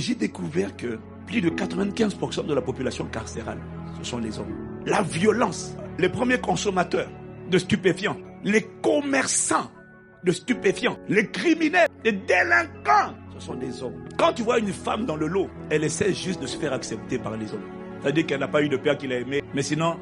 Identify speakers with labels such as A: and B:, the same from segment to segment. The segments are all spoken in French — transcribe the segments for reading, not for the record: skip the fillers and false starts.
A: J'ai découvert que plus de 95% de la population carcérale, ce sont les hommes. La violence, les premiers consommateurs de stupéfiants, les commerçants de stupéfiants, les criminels, les délinquants, ce sont des hommes. Quand tu vois une femme dans le lot, elle essaie juste de se faire accepter par les hommes. C'est-à-dire qu'elle n'a pas eu de père qui l'a aimé, mais sinon,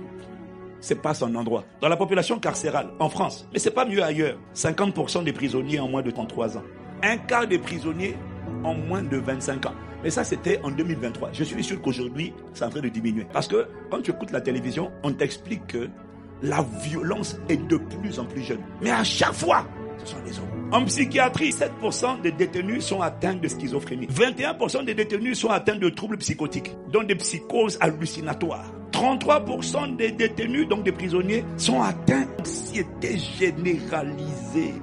A: c'est pas son endroit. Dans la population carcérale, en France, mais c'est pas mieux ailleurs, 50% des prisonniers ont moins de 33 ans. Un quart des prisonniers ont moins de 25 ans. Mais ça, c'était en 2023. Je suis sûr qu'aujourd'hui, c'est en train de diminuer. Parce que quand tu écoutes la télévision, on t'explique que la violence est de plus en plus jeune. Mais à chaque fois, ce sont les hommes. En psychiatrie, 7% des détenus sont atteints de schizophrénie. 21% des détenus sont atteints de troubles psychotiques, dont des psychoses hallucinatoires. 33% des détenus, donc des prisonniers, sont atteints d'anxiété généralisée.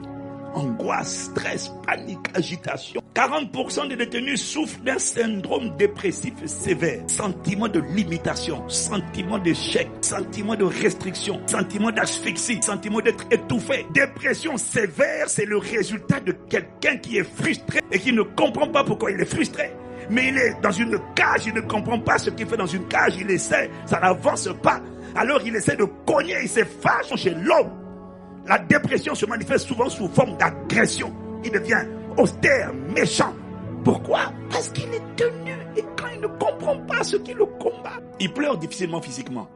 A: Angoisse, stress, panique, agitation. 40% des détenus souffrent d'un syndrome dépressif sévère. Sentiment de limitation, sentiment d'échec, sentiment de restriction, sentiment d'asphyxie, sentiment d'être étouffé. Dépression sévère, c'est le résultat de quelqu'un qui est frustré et qui ne comprend pas pourquoi il est frustré. Mais il est dans une cage, il ne comprend pas ce qu'il fait dans une cage, il essaie, ça n'avance pas. Alors il essaie de cogner, il s'efface chez l'homme. La dépression se manifeste souvent sous forme d'agression. Il devient austère, méchant. Pourquoi? Parce qu'il est tenu et quand il ne comprend pas ce qui le combat, il pleure difficilement physiquement.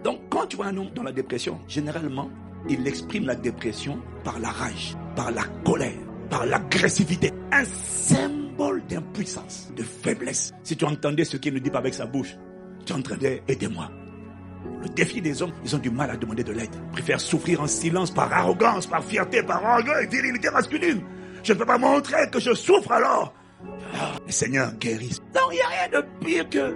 A: Donc quand tu vois un homme dans la dépression, généralement, il exprime la dépression par la rage, par la colère, par l'agressivité. Un symbole d'impuissance, de faiblesse. Si tu entendais ce qu'il ne dit pas avec sa bouche, tu entendais « aidez-moi ». Le défi des hommes, ils ont du mal à demander de l'aide. Ils préfèrent souffrir en silence par arrogance, par fierté, par orgueil, virilité masculine. Je ne peux pas montrer que je souffre alors. Le Seigneur guérisse. Non, il n'y a rien de pire que